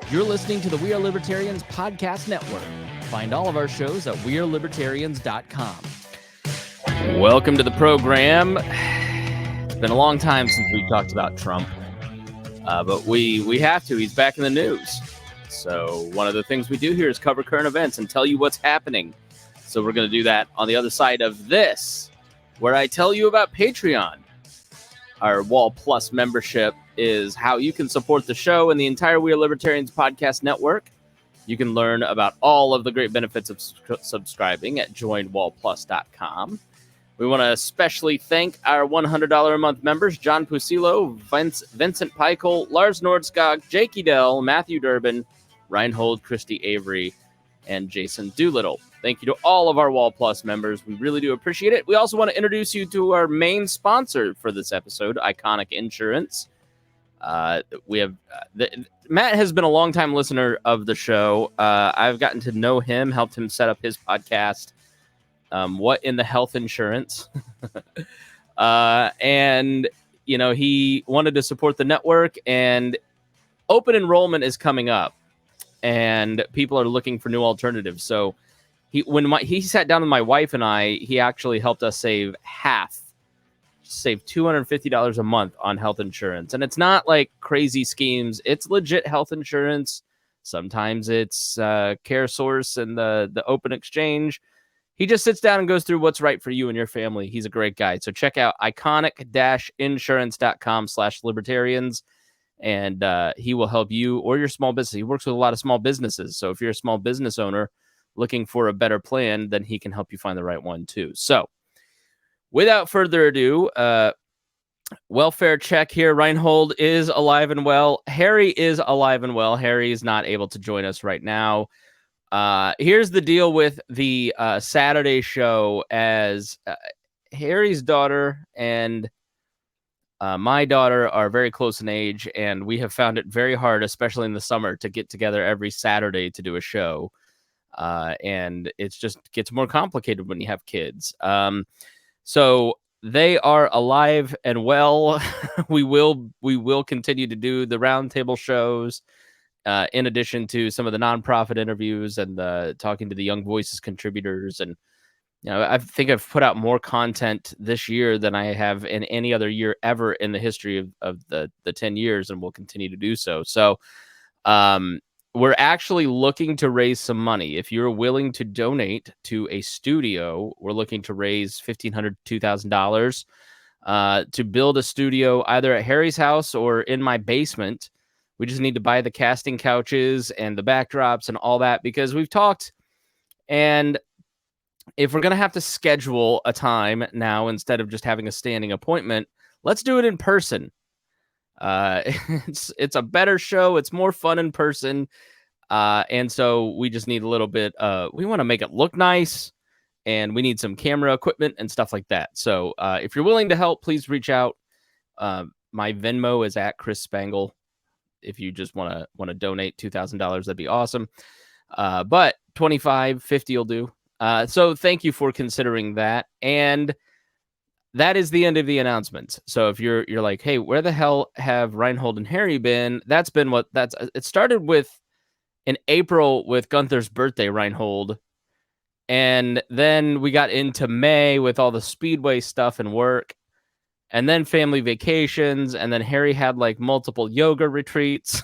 You're listening to the We Are Libertarians podcast network. Find all of our shows at wearelibertarians.com. Welcome to the program. It's been a long time since we talked about Trump, but we have to. He's back in the news. So one of the things we do here is cover current events and tell you what's happening. So we're going to do that on the other side of this, where I tell you about Patreon. Our Wall Plus membership is how you can support the show and the entire We Are Libertarians podcast network. You can learn about all of the great benefits of subscribing at joinwallplus.com. We want to especially thank our $100 a month members, John Pusilo, Vincent Peichel, Lars Nordskog, Jake Edel, Matthew Durbin, Rhinehold, Christy Avery, and Jason Doolittle. Thank you to all of our Wall Plus members. We really do appreciate it. We also want to introduce you to our main sponsor for this episode, Iconic Insurance. We have Matt has been a longtime listener of the show. I've gotten to know him, helped him set up his podcast, What in the Health Insurance. And, you know, he wanted to support the network, and open enrollment is coming up, and people are looking for new alternatives. So he sat down with my wife and I, he actually helped us save $250 a month on health insurance. And it's not like crazy schemes. It's legit health insurance. Sometimes it's CareSource and the Open Exchange. He just sits down and goes through what's right for you and your family. He's a great guy. So check out iconic-insurance.com/libertarians. And he will help you or your small business. He works with a lot of small businesses. So if you're a small business owner looking for a better plan, then he can help you find the right one too. So without further ado, welfare check here. Rhinehold is alive and well. Harry is alive and well. Harry is not able to join us right now. Here's the deal with the Saturday show, as Harry's daughter and my daughter are very close in age, and we have found it very hard, especially in the summer, to get together every Saturday to do a show. And it just gets more complicated when you have kids. So they are alive and well. We will continue to do the roundtable shows, in addition to some of the nonprofit interviews and talking to the Young Voices contributors. And you know, I think I've put out more content this year than I have in any other year ever in the history of the 10 years, and will continue to do so. So we're actually looking to raise some money. If you're willing to donate to a studio, we're looking to raise $1,500 to $2,000 to build a studio either at Harry's house or in my basement. We just need to buy the casting couches and the backdrops and all that, because we've talked, and if we're going to have to schedule a time now instead of just having a standing appointment, let's do it in person. It's a better show. It's more fun in person. And so we just need a little bit, we want to make it look nice, and we need some camera equipment and stuff like that. So, if you're willing to help, please reach out. My Venmo is at Chris Spangle. If you just want to donate $2,000, that'd be awesome. But $25, $50 will do. So thank you for considering that. And that is the end of the announcements. So if you're like, hey, where the hell have Rhinehold and Harry been? It started with in April with Gunther's birthday, Rhinehold. And then we got into May with all the Speedway stuff and work, and then family vacations. And then Harry had like multiple yoga retreats.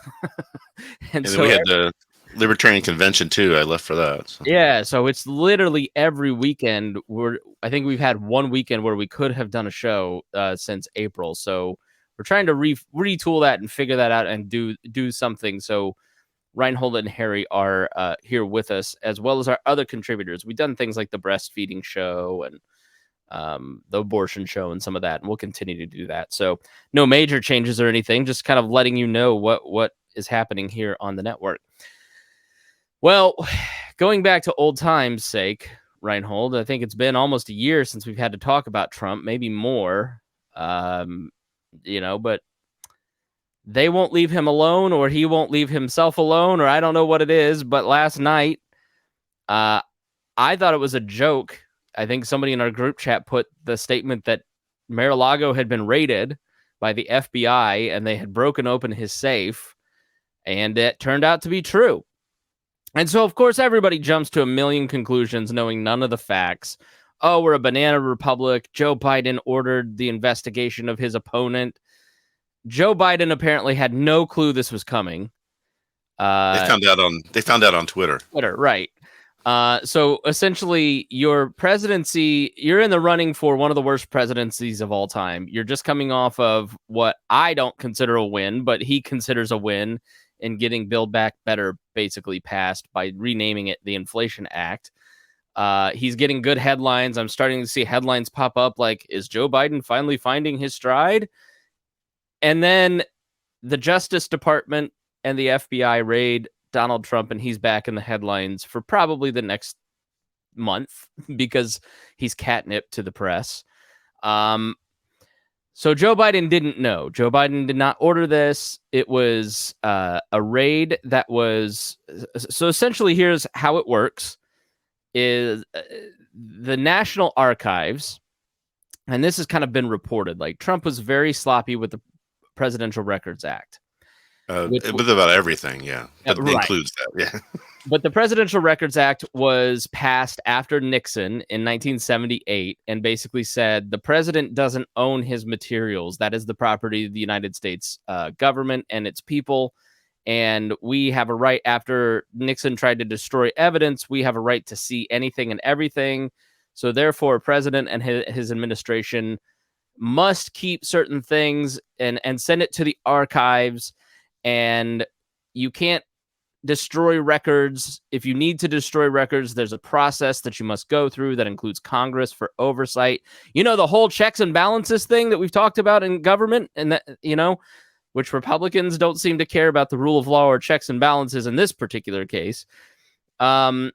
and so we had the Libertarian Convention too. I left for that. So. Yeah, so it's literally every weekend. I think we've had one weekend where we could have done a show since April. So we're trying to retool that and figure that out and do something. So Rhinehold and Harry are here with us, as well as our other contributors. We've done things like the breastfeeding show and the abortion show and some of that, and we'll continue to do that. So no major changes or anything, just kind of letting you know what is happening here on the network. Well, going back to old times' sake, Rhinehold, I think it's been almost a year since we've had to talk about Trump, maybe more, but they won't leave him alone, or he won't leave himself alone, or I don't know what it is. But last night, I thought it was a joke. I think somebody in our group chat put the statement that Mar-A-Lago had been raided by the FBI and they had broken open his safe. And it turned out to be true. And so, of course, everybody jumps to a million conclusions, knowing none of the facts. Oh, we're a banana republic. Joe Biden ordered the investigation of his opponent. Joe Biden apparently had no clue this was coming. They found out on Twitter. Twitter, right. So essentially, your presidency, you're in the running for one of the worst presidencies of all time. You're just coming off of what I don't consider a win, but he considers a win in getting Build Back Better basically passed by renaming it the Inflation Act. He's getting good headlines. I'm starting to see headlines pop up like, is Joe Biden finally finding his stride? And then the Justice Department and the FBI raid Donald Trump, and he's back in the headlines for probably the next month because he's catnip to the press. So Joe Biden didn't know. Joe Biden did not order this. It was a raid that was... So essentially, here's how it works. Is the National Archives, and this has kind of been reported, like Trump was very sloppy with the Presidential Records Act. With about everything, yeah. But right. Includes that, yeah. But the Presidential Records Act was passed after Nixon in 1978 and basically said the president doesn't own his materials. That is the property of the United States government and its people. And we have a right, after Nixon tried to destroy evidence, we have a right to see anything and everything. So therefore, president and his administration must keep certain things and send it to the archives. And you can't destroy records. If you need to destroy records, there's a process that you must go through that includes Congress for oversight. You know, the whole checks and balances thing that we've talked about in government, and that, you know, which Republicans don't seem to care about the rule of law or checks and balances in this particular case. So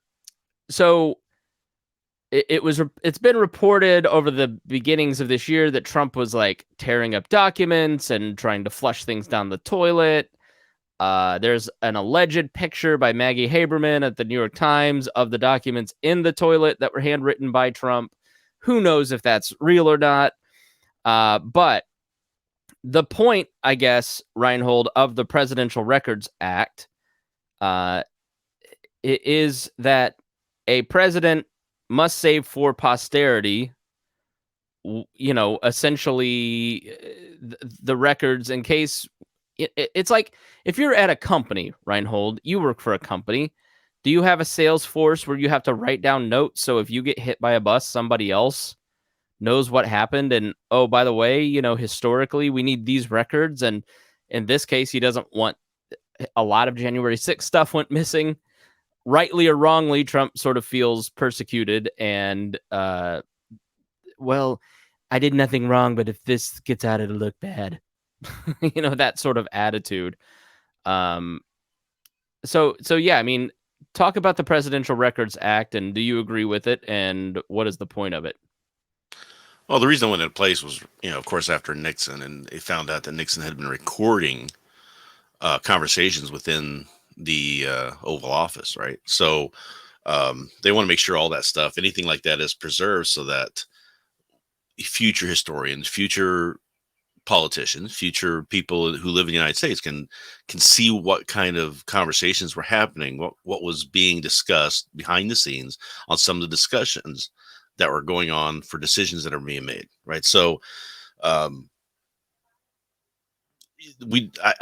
it's been reported over the beginnings of this year that Trump was like tearing up documents and trying to flush things down the toilet. There's an alleged picture by Maggie Haberman at the New York Times of the documents in the toilet that were handwritten by Trump. Who knows if that's real or not? But the point, I guess, Rhinehold, of the Presidential Records Act is that a president must save for posterity, you know, essentially the records in case... It's like if you're at a company, Rhinehold, you work for a company. Do you have a sales force where you have to write down notes so if you get hit by a bus, somebody else knows what happened? And, oh, by the way, you know, historically, we need these records. And in this case, he doesn't want... A lot of January 6th stuff went missing. Rightly or wrongly, Trump sort of feels persecuted and, well, I did nothing wrong, but if this gets out, it'll look bad. You know, that sort of attitude. So yeah, I mean, talk about the Presidential Records Act, and do you agree with it, and what is the point of it? Well, the reason it went into place was, you know, of course, after Nixon, and they found out that Nixon had been recording conversations within the Oval Office, right? So they want to make sure all that stuff, anything like that, is preserved so that future historians, future politicians, future people who live in the United States can see what kind of conversations were happening, what was being discussed behind the scenes on some of the discussions that were going on for decisions that are being made, right? So I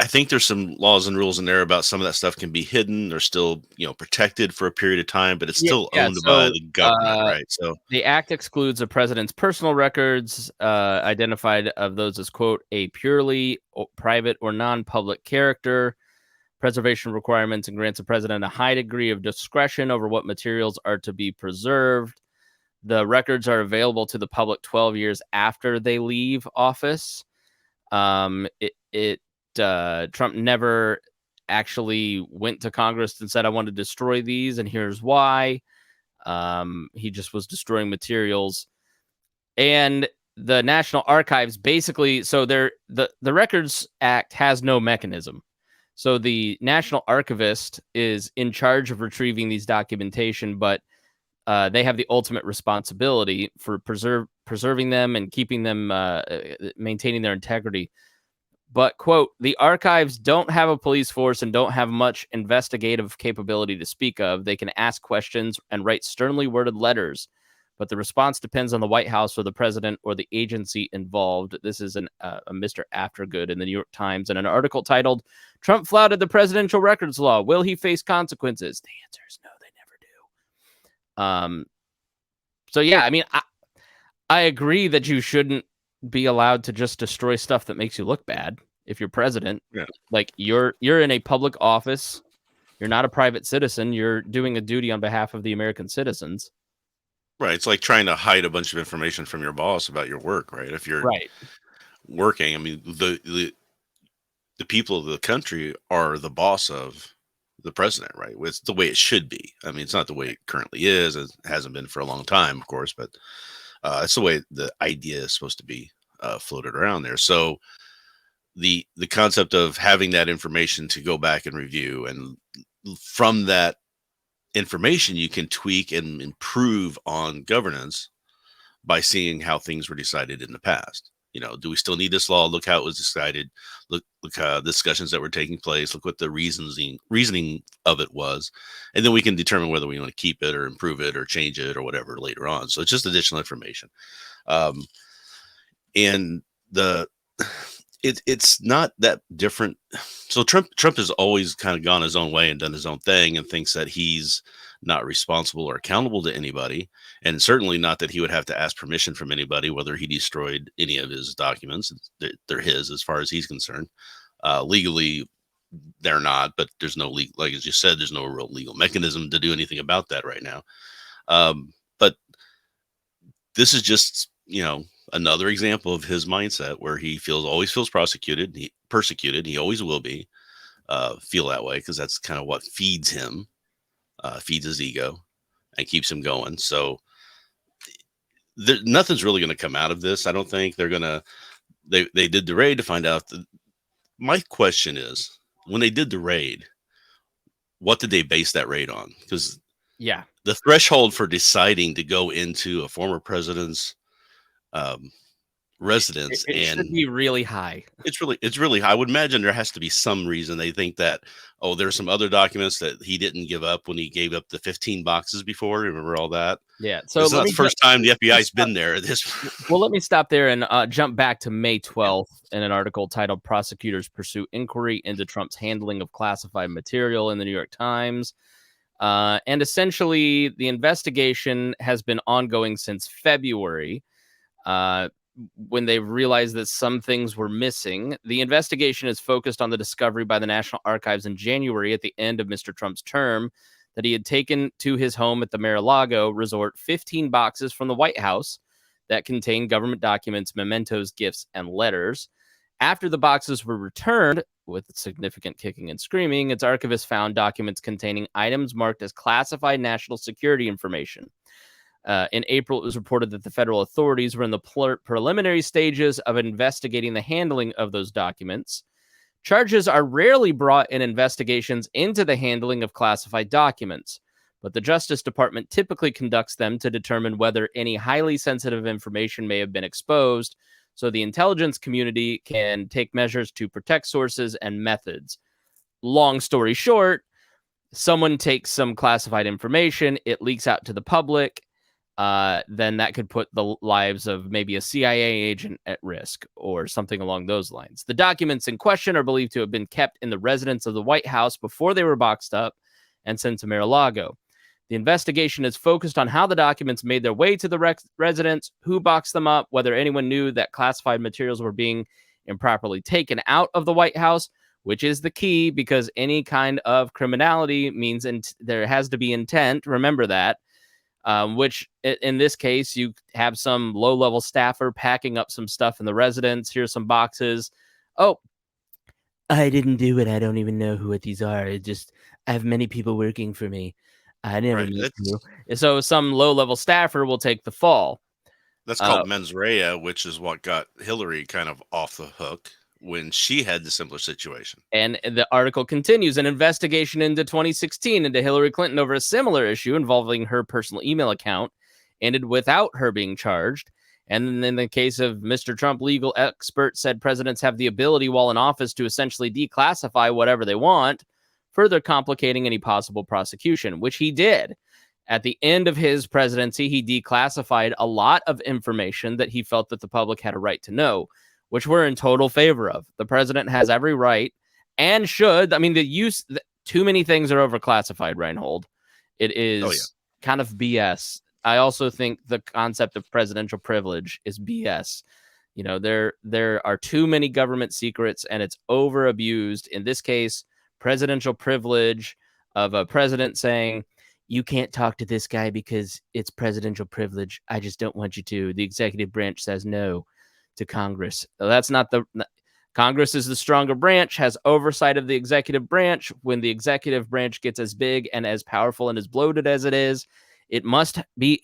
think there's some laws and rules in there about some of that stuff can be hidden or still, you know, protected for a period of time, but it's still owned by the government, right? So the act excludes a president's personal records, identified of those as, quote, a purely private or non-public character. Preservation requirements, and grants the president a high degree of discretion over what materials are to be preserved. The records are available to the public 12 years after they leave office. Trump never actually went to Congress and said, I want to destroy these, and here's why. He just was destroying materials. And the National Archives basically, so the Records Act has no mechanism. So the National Archivist is in charge of retrieving these documentation, but they have the ultimate responsibility for preserving them and keeping them, maintaining their integrity. But, quote, the archives don't have a police force and don't have much investigative capability to speak of. They can ask questions and write sternly worded letters, but the response depends on the White House or the president or the agency involved. This is a Mr. Aftergood in the New York Times in an article titled, Trump flouted the presidential records law. Will he face consequences? The answer is no, they never do. So, yeah, I mean, I agree that you shouldn't be allowed to just destroy stuff that makes you look bad if you're president. Yeah. Like you're in a public office. You're not a private citizen. You're doing a duty on behalf of the American citizens. Right. It's like trying to hide a bunch of information from your boss about your work, right? If you're working, I mean, the people of the country are the boss of the president, right? It's the way it should be. I mean, it's not the way it currently is. It hasn't been for a long time, of course, but it's the way the idea is supposed to be floated around there. So the concept of having that information to go back and review, and from that information you can tweak and improve on governance by seeing how things were decided in the past. You know, do we still need this law? Look how it was decided. Look the discussions that were taking place. Look what the reasoning of it was, and then we can determine whether we want to keep it or improve it or change it or whatever later on. So it's just additional information, and it's not that different. So Trump has always kind of gone his own way and done his own thing, and thinks that he's not responsible or accountable to anybody, and certainly not that he would have to ask permission from anybody whether he destroyed any of his documents. They're his as far as he's concerned. Legally, they're not, but there's no legal, like as you said, there's no real legal mechanism to do anything about that right now. But this is just, another example of his mindset where he always feels persecuted. He always will be feel that way, because that's kind of what feeds him. Feeds his ego and keeps him going. So nothing's really going to come out of this. I don't think they're going to, they did the raid to find out. My question is, when they did the raid, what did they base that raid on? Because the threshold for deciding to go into a former president's residence it should be really high. It's really high. I would imagine there has to be some reason they think that, there's some other documents that he didn't give up when he gave up the 15 boxes before. Remember all that? Yeah. So it's not the first time the FBI's been there. Well, let me stop there and jump back to May 12th in an article titled "Prosecutors Pursue Inquiry into Trump's Handling of Classified Material" in the New York Times. And essentially, the investigation has been ongoing since February. When they realized that some things were missing. The investigation is focused on the discovery by the National Archives in January at the end of Mr. Trump's term that he had taken to his home at the Mar-A-Lago resort 15 boxes from the White House that contained government documents, mementos, gifts, and letters. After the boxes were returned, with significant kicking and screaming, its archivist found documents containing items marked as classified national security information. In April, it was reported that the federal authorities were in the preliminary stages of investigating the handling of those documents. Charges are rarely brought in investigations into the handling of classified documents, but the Justice Department typically conducts them to determine whether any highly sensitive information may have been exposed, so the intelligence community can take measures to protect sources and methods. Long story short, someone takes some classified information, it leaks out to the public, then that could put the lives of maybe a CIA agent at risk or something along those lines. The documents in question are believed to have been kept in the residence of the White House before they were boxed up and sent to Mar-A-Lago. The investigation is focused on how the documents made their way to the residence, who boxed them up, whether anyone knew that classified materials were being improperly taken out of the White House, which is the key, because any kind of criminality means there has to be intent. Remember that. Which in this case, you have some low-level staffer packing up some stuff in the residence. Here's some boxes. Oh, I didn't do it. I don't even know who these are. I have many people working for me. I never meet you. So some low-level staffer will take the fall. That's called mens rea, which is what got Hillary kind of off the hook when she had the simpler situation. And the article continues, an investigation into 2016 into Hillary Clinton over a similar issue involving her personal email account ended without her being charged. And then in the case of Mr. Trump, legal expert said presidents have the ability while in office to essentially declassify whatever they want, further complicating any possible prosecution, which he did. At the end of his presidency, he declassified a lot of information that he felt that the public had a right to know, which we're in total favor of. The president has every right and should. I mean, too many things are overclassified, Rhinehold. It is kind of BS. I also think the concept of presidential privilege is BS. You know, there are too many government secrets and it's over abused. In this case, presidential privilege of a president saying, you can't talk to this guy because it's presidential privilege. I just don't want you to. The executive branch says no to Congress. That's not Congress is the stronger branch, has oversight of the executive branch. When the executive branch gets as big and as powerful and as bloated as it is, it must be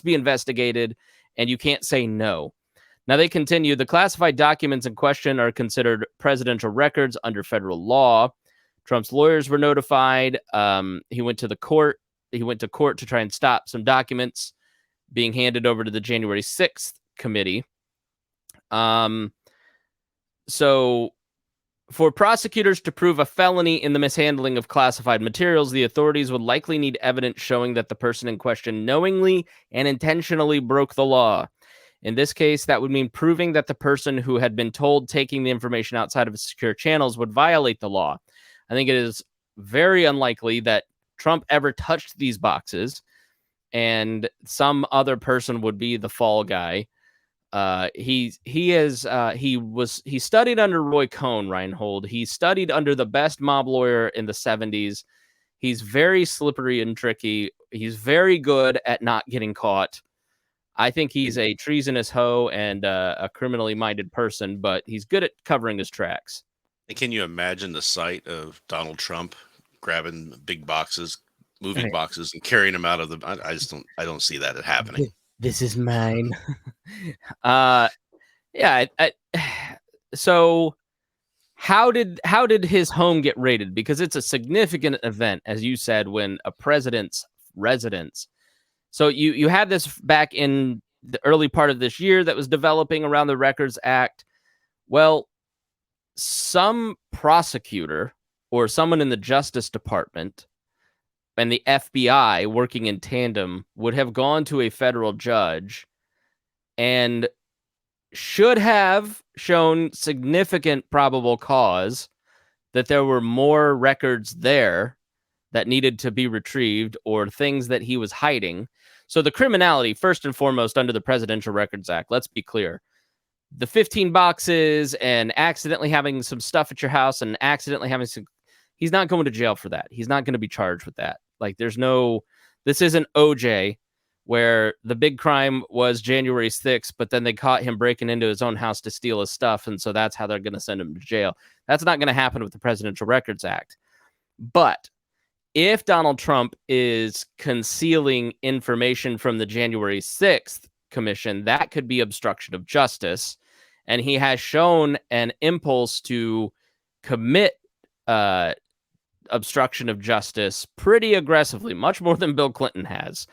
investigated, and you can't say no. Now they continue. The classified documents in question are considered presidential records under federal law. Trump's lawyers were notified. He went to court to try and stop some documents being handed over to the January 6th committee. So for prosecutors to prove a felony in the mishandling of classified materials, the authorities would likely need evidence showing that the person in question knowingly and intentionally broke the law. In this case, that would mean proving that the person who had been told taking the information outside of secure channels would violate the law. I think it is very unlikely that Trump ever touched these boxes and some other person would be the fall guy. He studied under Roy Cohn, Rhinehold. He studied under the best mob lawyer in the 70s. He's very slippery and tricky. He's very good at not getting caught. I think he's a treasonous hoe and a criminally minded person, but he's good at covering his tracks. And can you imagine the sight of Donald Trump grabbing big boxes, moving boxes, and carrying them out of the? I don't see that happening. This is mine. So how did his home get raided? Because it's a significant event, as you said, when a president's residence. So you had this back in the early part of this year that was developing around the Records Act. Well, some prosecutor or someone in the Justice Department and the FBI working in tandem would have gone to a federal judge and should have shown significant probable cause that there were more records there that needed to be retrieved or things that he was hiding. So the criminality, first and foremost, under the Presidential Records Act, let's be clear. The 15 boxes and accidentally having some stuff at your house and accidentally having some, he's not going to jail for that. He's not going to be charged with that. Like this isn't OJ where the big crime was January 6th, but then they caught him breaking into his own house to steal his stuff. And so that's how they're going to send him to jail. That's not going to happen with the Presidential Records Act. But if Donald Trump is concealing information from the January 6th commission, that could be obstruction of justice. And he has shown an impulse to commit obstruction of justice pretty aggressively, much more than Bill Clinton has.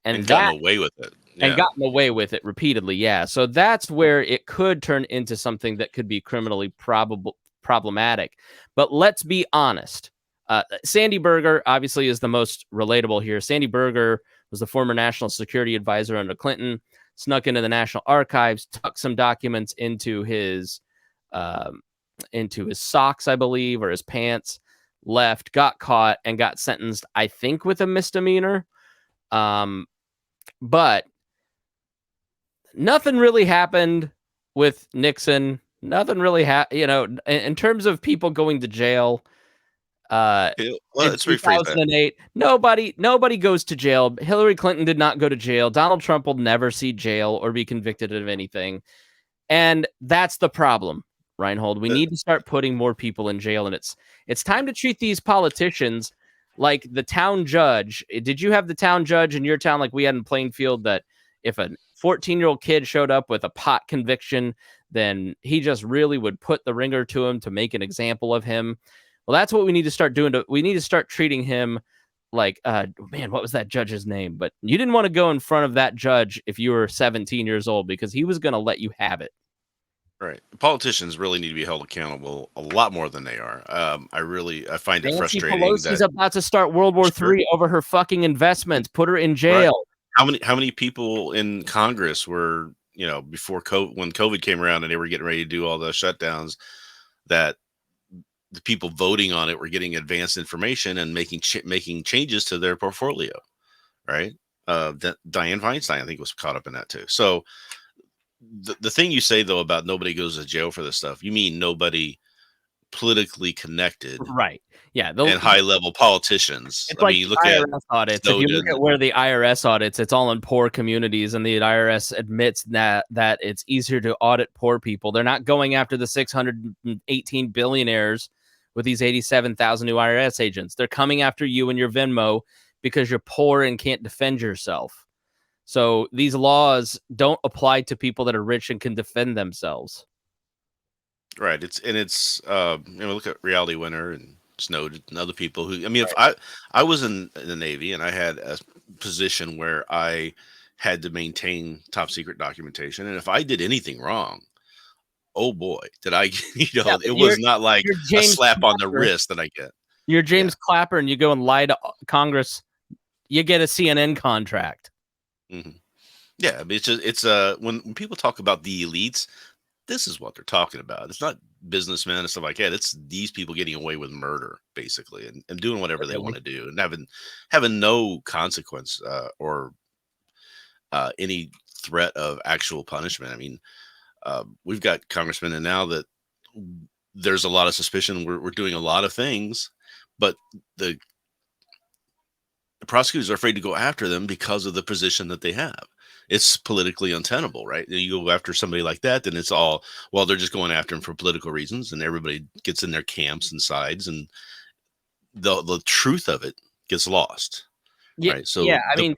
And gotten away with it. Yeah. And gotten away with it repeatedly, yeah. So that's where it could turn into something that could be criminally problematic. But let's be honest. Sandy Berger obviously is the most relatable here. Sandy Berger was the former national security advisor under Clinton, snuck into the National Archives, tucked some documents into his socks, I believe, or his pants, left, got caught, and got sentenced, I think, with a misdemeanor. But nothing really happened with Nixon. Nothing really happened, in terms of people going to jail. Let's 2008, nobody goes to jail. Hillary Clinton did not go to jail. Donald Trump will never see jail or be convicted of anything. And that's the problem, Rhinehold. We need to start putting more people in jail. And it's time to treat these politicians like the town judge. Did you have the town judge in your town like we had in Plainfield, that if a 14-year-old kid showed up with a pot conviction, then he just really would put the ringer to him to make an example of him? Well, that's what we need to start doing. We need to start treating him like, man, what was that judge's name? But you didn't want to go in front of that judge if you were 17 years old because he was going to let you have it. Right. Politicians really need to be held accountable a lot more than they are. I find it Nancy frustrating Pelosi's that about to start World War sure, III over her fucking investments. Put her in right. jail. How many people in Congress were, before when COVID came around and they were getting ready to do all the shutdowns, that the people voting on it were getting advanced information and making changes to their portfolio, right? Dianne Feinstein, I think, was caught up in that too. So the thing you say though about nobody goes to jail for this stuff, you mean nobody politically connected Right. Yeah. and high level politicians. It's I like mean, you the look at IRS audits. If you look Snowden. at where the IRS audits, it's all in poor communities, and the IRS admits that it's easier to audit poor people. They're not going after the 618 billionaires with these 87,000 new IRS agents. They're coming after you and your Venmo because you're poor and can't defend yourself. So these laws don't apply to people that are rich and can defend themselves. Right. Look at Reality Winner and Snowden and other people who, I mean, if I was in the Navy and I had a position where I had to maintain top secret documentation, and if I did anything wrong, oh boy, did I, Yeah, but it was not like you're a James slap on the Clapper. wrist that I get. You're Yeah. James Clapper, and you go and lie to Congress. You get a CNN contract. hmm Yeah. I mean, when people talk about the elites, this is what they're talking about. It's not businessmen and stuff like that. It's these people getting away with murder, basically, and doing whatever they want Really? to do, and having no consequence or any threat of actual punishment. I mean, we've got congressmen in now that there's a lot of suspicion we're doing a lot of things, but the prosecutors are afraid to go after them because of the position that they have. It's politically untenable, right? You go after somebody like that, then it's all, well, they're just going after him for political reasons, and everybody gets in their camps and sides, and the truth of it gets lost, Yeah, right? yeah. So I mean,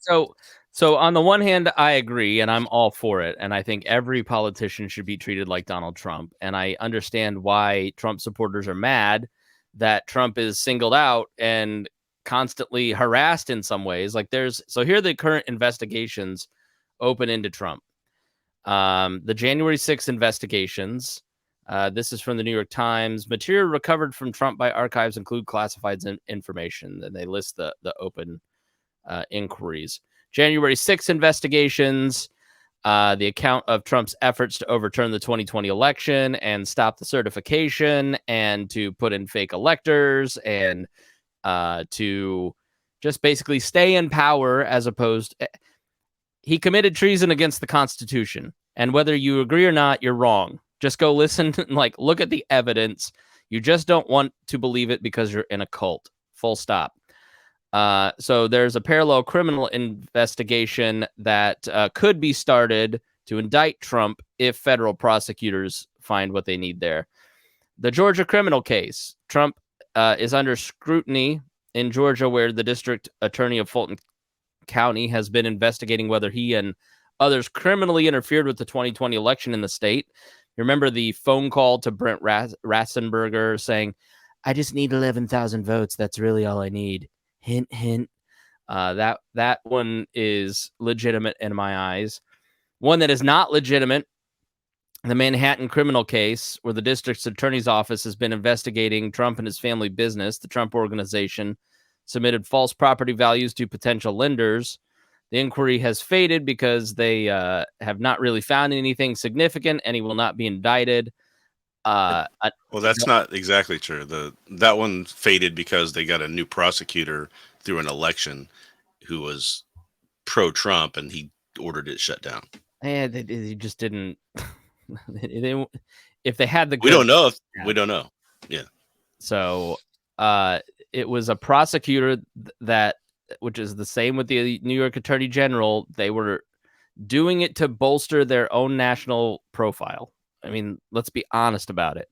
so on the one hand, I agree, and I'm all for it, and I think every politician should be treated like Donald Trump, and I understand why Trump supporters are mad that Trump is singled out and constantly harassed in some ways. Like here are the current investigations open into Trump. The January 6th investigations. This is from the New York Times. Material recovered from Trump by archives include classified information. And they list the open inquiries. January 6th investigations. The account of Trump's efforts to overturn the 2020 election and stop the certification and to put in fake electors and to just basically stay in power as opposed. He committed treason against the Constitution. And whether you agree or not, you're wrong. Just go listen, look at the evidence. You just don't want to believe it because you're in a cult. Full stop. So there's a parallel criminal investigation that could be started to indict Trump if federal prosecutors find what they need there. The Georgia criminal case. Trump is under scrutiny in Georgia, where the district attorney of Fulton County has been investigating whether he and others criminally interfered with the 2020 election in the state. You remember the phone call to Brent Ratzenberger saying, I just need 11,000 votes. That's really all I need. Hint, hint. That one is legitimate in my eyes. One that is not legitimate, the Manhattan criminal case, where the district's attorney's office has been investigating Trump and his family business. The Trump Organization submitted false property values to potential lenders. The inquiry has faded because they have not really found anything significant, and he will not be indicted. well, that's not exactly true. That one faded because they got a new prosecutor through an election who was pro-Trump, and he ordered it shut down. They just didn't. If they had the, we don't know. We don't know. Yeah. So it was a prosecutor that, which is the same with the New York Attorney General. They were doing it to bolster their own national profile. I mean, let's be honest about it.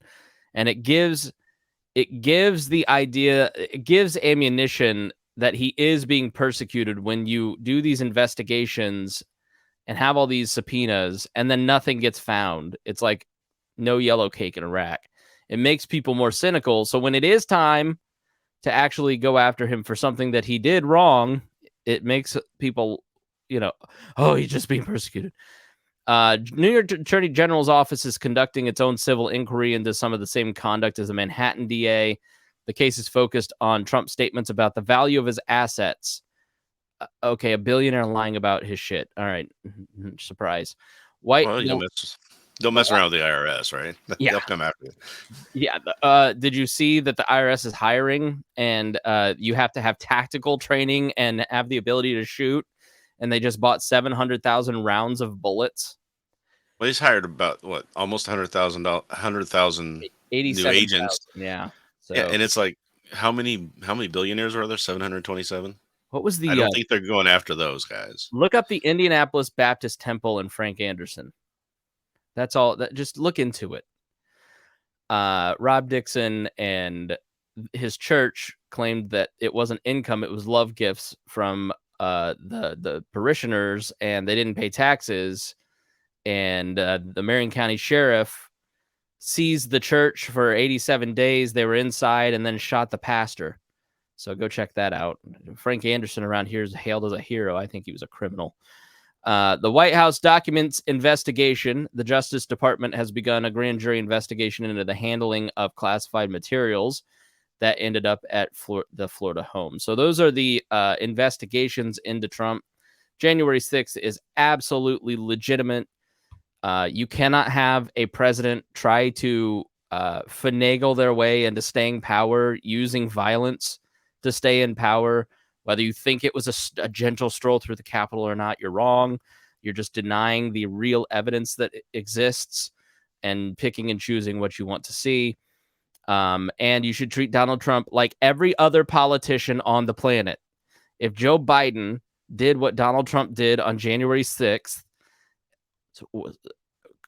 And it gives the idea, it gives ammunition that he is being persecuted when you do these investigations and have all these subpoenas and then nothing gets found. It's like no yellow cake in Iraq. It makes people more cynical. So when it is time to actually go after him for something that he did wrong, it makes people, oh, he's just being persecuted. New York Attorney General's office is conducting its own civil inquiry into some of the same conduct as the Manhattan DA. The case is focused on Trump's statements about the value of his assets. Okay, a billionaire lying about his shit. All right, surprise. Well, don't mess around with the IRS, right? Yeah. They'll come after you. Yeah. Did you see that the IRS is hiring, and you have to have tactical training and have the ability to shoot? And they just bought 700,000 rounds of bullets. Well, he's hired about what, almost 100,000 new agents. Yeah. So, yeah, and it's like how many billionaires are there? 727. What was the? I don't think they're going after those guys. Look up the Indianapolis Baptist Temple and Frank Anderson. That's all. Just look into it. Rob Dixon and his church claimed that it wasn't income; it was love gifts from the parishioners, and they didn't pay taxes. And the Marion County Sheriff seized the church for 87 days. They were inside and then shot the pastor. So go check that out. Frank Anderson around here is hailed as a hero. I think he was a criminal. The White House documents investigation. The Justice Department has begun a grand jury investigation into the handling of classified materials that ended up at the Florida home. So those are the investigations into Trump. January 6th is absolutely legitimate. You cannot have a president try to finagle their way into staying power using violence to stay in power. Whether you think it was a gentle stroll through the Capitol or not, you're wrong. You're just denying the real evidence that exists and picking and choosing what you want to see. And you should treat Donald Trump like every other politician on the planet. If Joe Biden did what Donald Trump did on January 6th,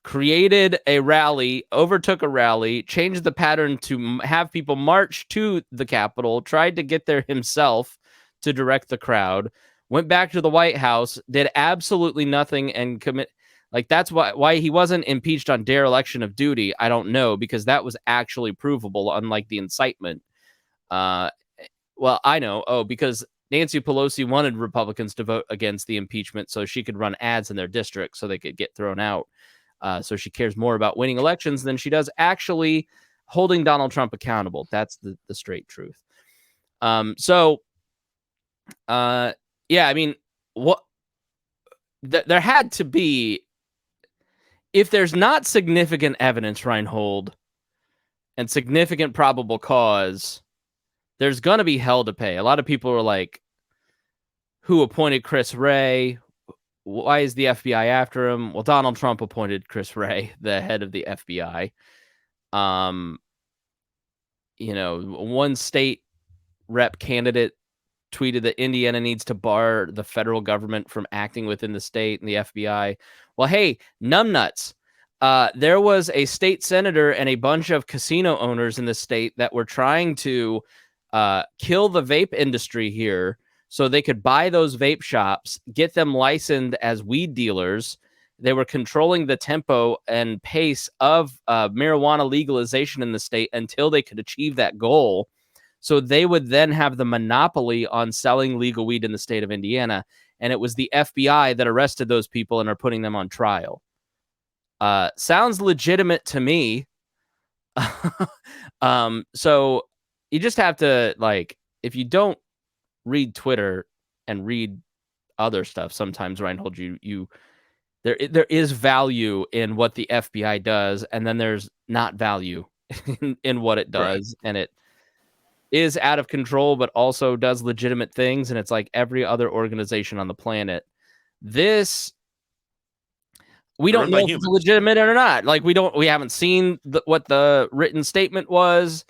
created a rally, overtook a rally, changed the pattern to have people march to the Capitol, tried to get there himself to direct the crowd, went back to the White House, did absolutely nothing, and that's why he wasn't impeached on dereliction of duty. I don't know, because that was actually provable, unlike the incitement. Well, I know. Because Nancy Pelosi wanted Republicans to vote against the impeachment so she could run ads in their district so they could get thrown out. So she cares more about winning elections than she does actually holding Donald Trump accountable. That's the straight truth. Yeah, I mean, there had to be, if there's not significant evidence, Rhinehold, and significant probable cause, there's going to be hell to pay. A lot of people are like, who appointed Chris Wray? Why is the FBI after him? Well, Donald Trump appointed Chris Wray, the head of the FBI. One state rep candidate tweeted that Indiana needs to bar the federal government from acting within the state and the FBI. Well, hey, numbnuts. There was a state senator and a bunch of casino owners in the state that were trying to kill the vape industry here so they could buy those vape shops, get them licensed as weed dealers. They were controlling the tempo and pace of marijuana legalization in the state until they could achieve that goal. So they would then have the monopoly on selling legal weed in the state of Indiana. And it was the FBI that arrested those people and are putting them on trial. Sounds legitimate to me. So you just have to, if you don't read Twitter and read other stuff, sometimes, Rhinehold, there is value in what the FBI does, and then there's not value in what it does. Right. And it is out of control, but also does legitimate things. And it's like every other organization on the planet. We don't know if it's legitimate or not. We haven't seen what the written statement was.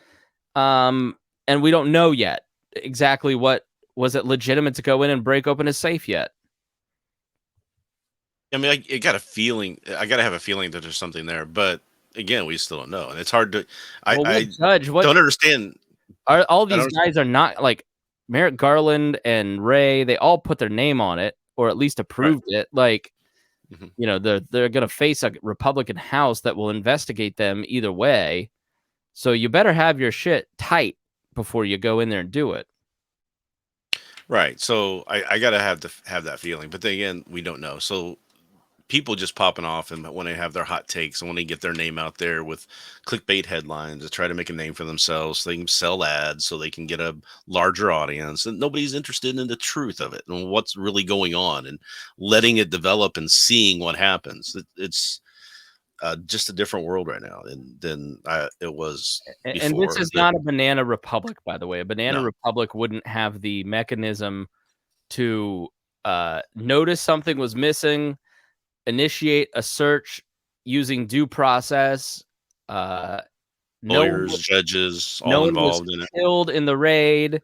And we don't know yet exactly was it legitimate to go in and break open his safe yet. I mean, I got a feeling. I got to have a feeling that there's something there, but again, we still don't know, and it's hard to. I don't understand. All these guys are not like Merrick Garland and Ray. They all put their name on it, or at least approved it. They're going to face a Republican House that will investigate them either way. So you better have your shit tight before you go in there and do it. Right. So I gotta have that feeling, but then again, we don't know. So people just popping off and when they have their hot takes and when they get their name out there with clickbait headlines to try to make a name for themselves, so they can sell ads so they can get a larger audience, and nobody's interested in the truth of it and what's really going on and letting it develop and seeing what happens. It's just a different world right now than it was And this before. is not a banana republic, by the way. A banana No. republic wouldn't have the mechanism to notice something was missing, initiate a search using due process. No one, Lawyers, judges, no all one was involved in it. killed in the raid,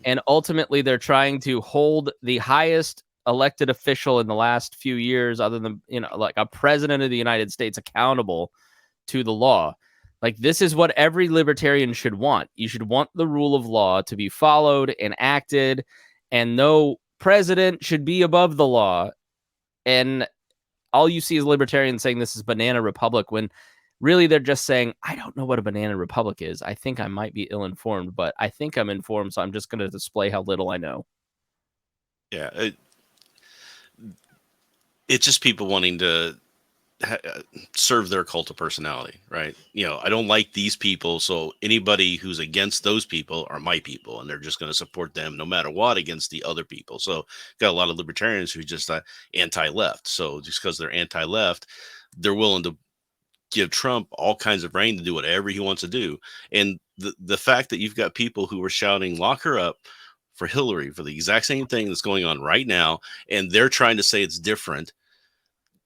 and ultimately they're trying to hold the highest elected official in the last few years, other than like a president of the United States, accountable to the law. Like, this is what every libertarian should want. You should want the rule of law to be followed and acted, and no president should be above the law. And all you see is libertarians saying this is banana republic, when really they're just saying, I don't know what a banana republic is. I think I might be ill-informed, but I think I'm informed, so I'm just going to display how little I know. Yeah, it's just people wanting to serve their cult of personality, right? I don't like these people, so anybody who's against those people are my people, and they're just going to support them no matter what against the other people. So got a lot of libertarians who just anti-left. So just because they're anti-left, they're willing to give Trump all kinds of reign to do whatever he wants to do. And the fact that you've got people who are shouting, lock her up for Hillary, for the exact same thing that's going on right now, and they're trying to say it's different.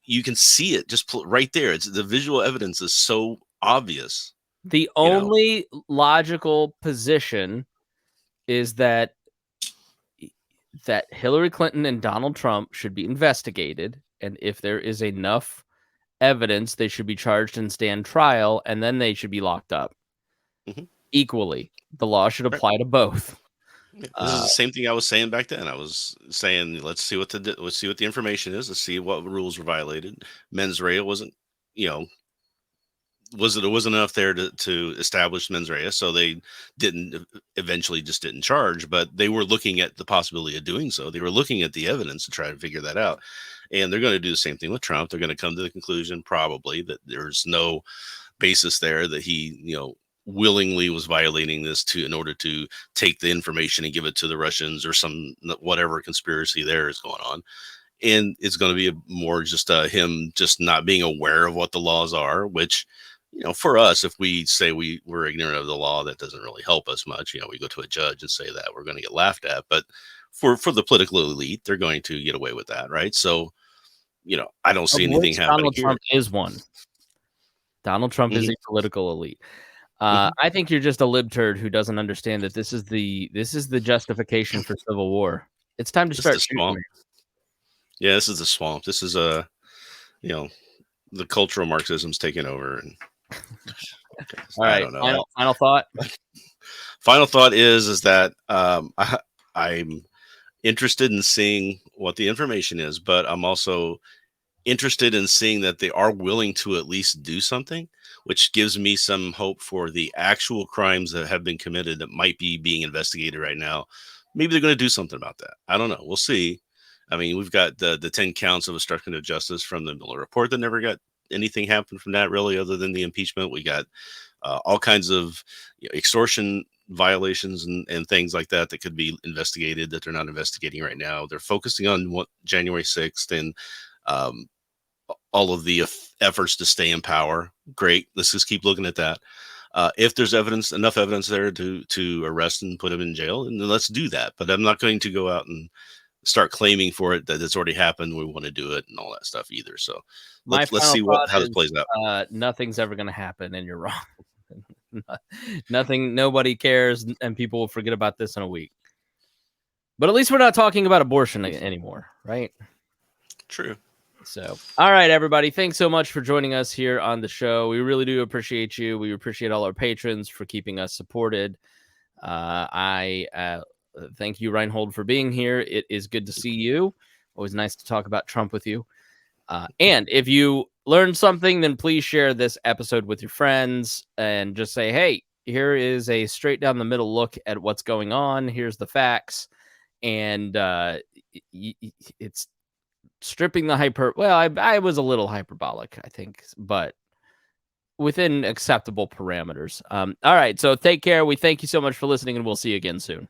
You can see it just right there. It's the visual evidence is so obvious. The only logical position is that Hillary Clinton and Donald Trump should be investigated, and if there is enough evidence, they should be charged and stand trial, and then they should be locked up. Mm-hmm. Equally. The law should apply to both. This is the same thing I was saying back then. I was saying, let's see what the information is. Let's see what rules were violated. Mens rea wasn't, wasn't enough there to establish mens rea, so they eventually just didn't charge. But they were looking at the possibility of doing so. They were looking at the evidence to try to figure that out. And they're going to do the same thing with Trump. They're going to come to the conclusion probably that there's no basis there, that he, willingly was violating this in order to take the information and give it to the Russians or some whatever conspiracy there is going on. And it's going to be more just him just not being aware of what the laws are, which, for us, if we say we're ignorant of the law, that doesn't really help us much. We go to a judge and say that, we're going to get laughed at. But for the political elite, they're going to get away with that, right? So, I don't see anything happening Donald here. Trump is one. Donald Trump is a political elite. I think you're just a libturd who doesn't understand that this is the justification for civil war. It's time to start shooting. Yeah, this is the swamp. This is the cultural Marxism's taking over. And all right, I don't know. Final thought. Final thought is that I'm interested in seeing what the information is, but I'm also interested in seeing that they are willing to at least do something, which gives me some hope for the actual crimes that have been committed that might be being investigated right now. Maybe they're going to do something about that. I don't know. We'll see. I mean, we've got the 10 counts of obstruction of justice from the Mueller report that never got anything happen from that, really, other than the impeachment. We got all kinds of extortion violations and things like that could be investigated that they're not investigating right now. They're focusing on January 6th and all of the efforts to stay in power. Great. Let's just keep looking at that. If there's enough evidence there to arrest and put him in jail, and then let's do that. But I'm not going to go out and start claiming for it that it's already happened. We want to do it and all that stuff either. So let's see how this plays out. Nothing's ever going to happen, and you're wrong. Nothing. Nobody cares, and people will forget about this in a week. But at least we're not talking about abortion anymore, right? True. So, all right, everybody. Thanks so much for joining us here on the show. We really do appreciate you. We appreciate all our patrons for keeping us supported. I thank you, Rhinehold, for being here. It is good to see you. Always nice to talk about Trump with you. And if you learned something, then please share this episode with your friends and just say, hey, here is a straight down the middle look at what's going on. Here's the facts. And it's stripping the well, I was a little hyperbolic, I think, but within acceptable parameters. All right. So take care. We thank you so much for listening, and we'll see you again soon.